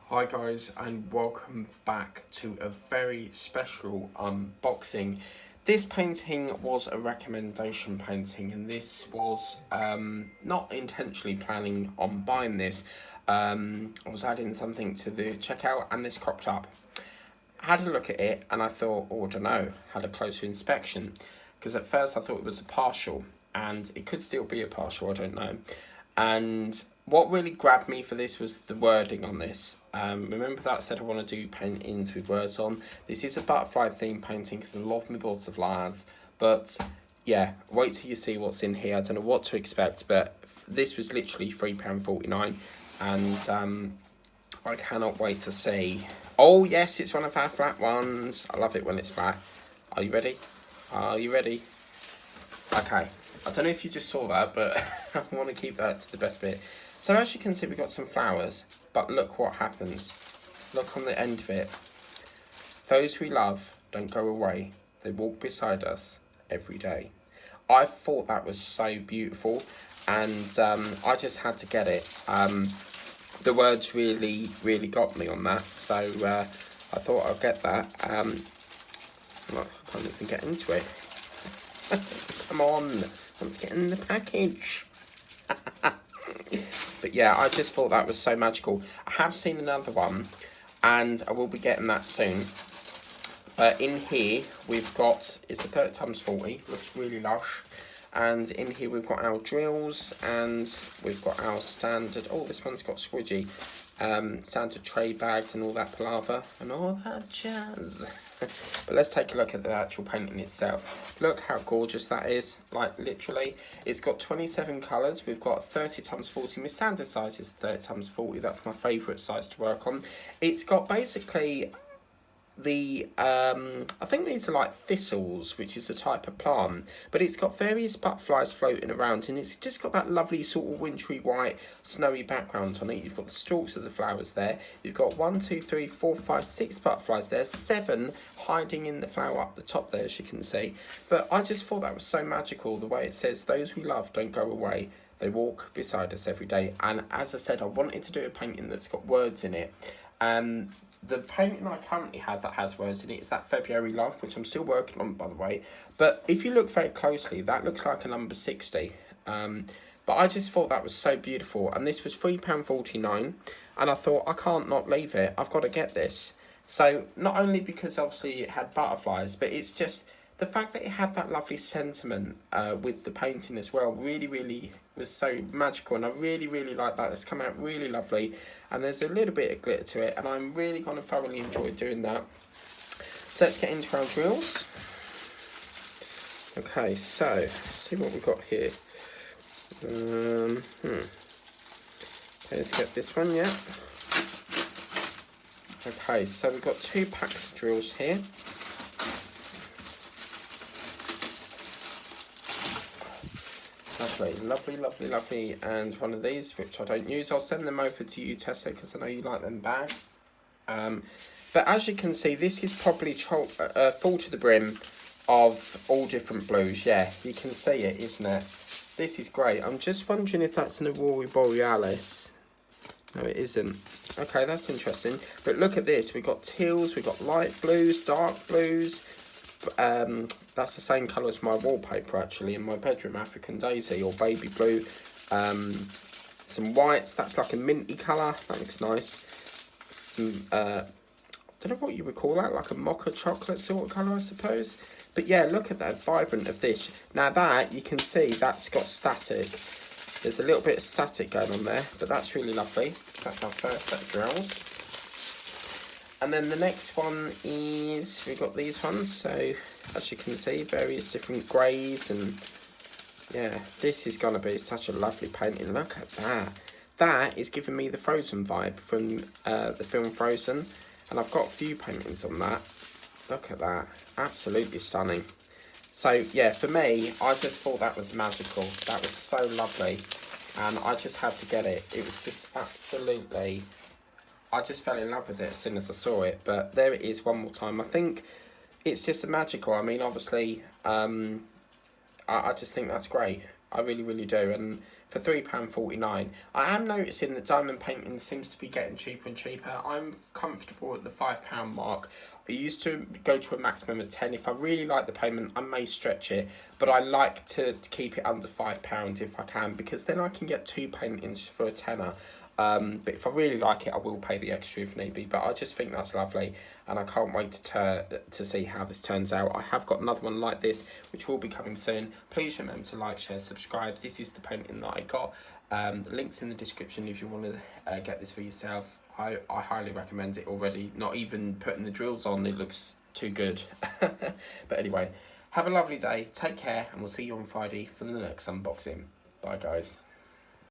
Hi guys, and welcome back to a very special unboxing. This painting was a recommendation painting, and this was not intentionally planning on buying this. I was adding something to the checkout and this cropped up. I had a look at it and I thought, oh, I don't know, had a closer inspection, because at first I thought it was a partial, and it could still be a partial, I don't know. And what really grabbed me for this was the wording on this. Remember that I said I want to do paintings with words on. This is a butterfly theme painting because I love my butterflies. But yeah, wait till you see what's in here. I don't know what to expect, but this was literally £3.49, and I cannot wait to see. Oh yes, it's one of our flat ones. I love it when it's flat. Are you ready? Are you ready? Okay, I don't know if you just saw that, but I want to keep that to the best bit. So as you can see, we've got some flowers, but look what happens. Look on the end of it. Those we love don't go away. They walk beside us every day. I thought that was so beautiful, and I just had to get it. The words really got me on that, so I thought I'd get that. I can't even get into it. Come on, let's get in the package. But yeah, I just thought that was so magical. I have seen another one, and I will be getting that soon. In here, we've got, it's a 30 times 40, looks really lush. And in here we've got our drills, and we've got our standard, oh, this one's got squidgy, standard tray bags and all that palaver and all that jazz. But let's take a look at the actual painting itself. Look how gorgeous that is, like literally. It's got 27 colours. We've got 30 times 40. My standard size is 30 times 40. That's my favourite size to work on. It's got basically the I think these are like thistles, which is a type of plant, but it's got various butterflies floating around, and it's just got that lovely sort of wintry white snowy background on it. You've got the stalks of the flowers there. You've got 1 2 3 4 5 6 butterflies there, 7 hiding in the flower up the top there, as you can see. But I just thought that was so magical, the way it says those we love don't go away, they walk beside us every day. And as I said, I wanted to do a painting that's got words in it. The painting I currently have that has words in it is that February Love, which I'm still working on, by the way. But if you look very closely, that looks like a number 60. But I just thought that was so beautiful. And this was £3.49. And I thought, I can't not leave it. I've got to get this. So not only because obviously it had butterflies, but it's just the fact that it had that lovely sentiment with the painting as well really was so magical, and I really like that. It's come out really lovely, and there's a little bit of glitter to it, and I'm really going to thoroughly enjoy doing that. So let's get into our drills. Okay, so let's see what we've got here. Okay, let's get this one, yeah. Okay, so we've got 2 packs of drills here. Lovely. And one of these, which I don't use, I'll send them over to you, Tessa, because I know you like them bags. But as you can see, this is probably full to the brim of all different blues. Yeah, you can see it, isn't it? This is great. I'm just wondering if that's an Aurora Borealis. No, it isn't. Okay, that's interesting. But look at this. We've got teals, we've got light blues, dark blues. That's the same colour as my wallpaper actually in my bedroom, African Daisy, or baby blue. Some whites, that's like a minty colour, that looks nice. Some, I don't know what you would call that, like a mocha chocolate sort of colour, I suppose. But yeah, look at that vibrant of this. Now that, you can see that's got static. There's a little bit of static going on there, but that's really lovely. That's our first set of drills. And then the next one is, we've got these ones, so as you can see, various different greys, and yeah, this is going to be such a lovely painting. Look at that. That is giving me the Frozen vibe from the film Frozen, and I've got a few paintings on that. Look at that, absolutely stunning. So yeah, for me, I just thought that was magical. That was so lovely, and I just had to get it. It was just absolutely... I just fell in love with it as soon as I saw it. But there it is one more time. I think it's just a magical. I mean, obviously, I just think that's great. I really do. And for £3.49. I am noticing that diamond painting seems to be getting cheaper and cheaper. I'm comfortable at the £5 mark. I used to go to a maximum of 10. If I really like the payment, I may stretch it, but I like to keep it under £5 if I can, because then I can get 2 paintings for a tenner. But if I really like it, I will pay the extra if need be. But I just think that's lovely, and I can't wait to see how this turns out. I have got another one like this, which will be coming soon. Please remember to like, share, subscribe. This is the painting that I got. The link's in the description if you want to get this for yourself. I highly recommend it already. Not even putting the drills on, it looks too good. But anyway, have a lovely day. Take care, and we'll see you on Friday for the next unboxing. Bye, guys.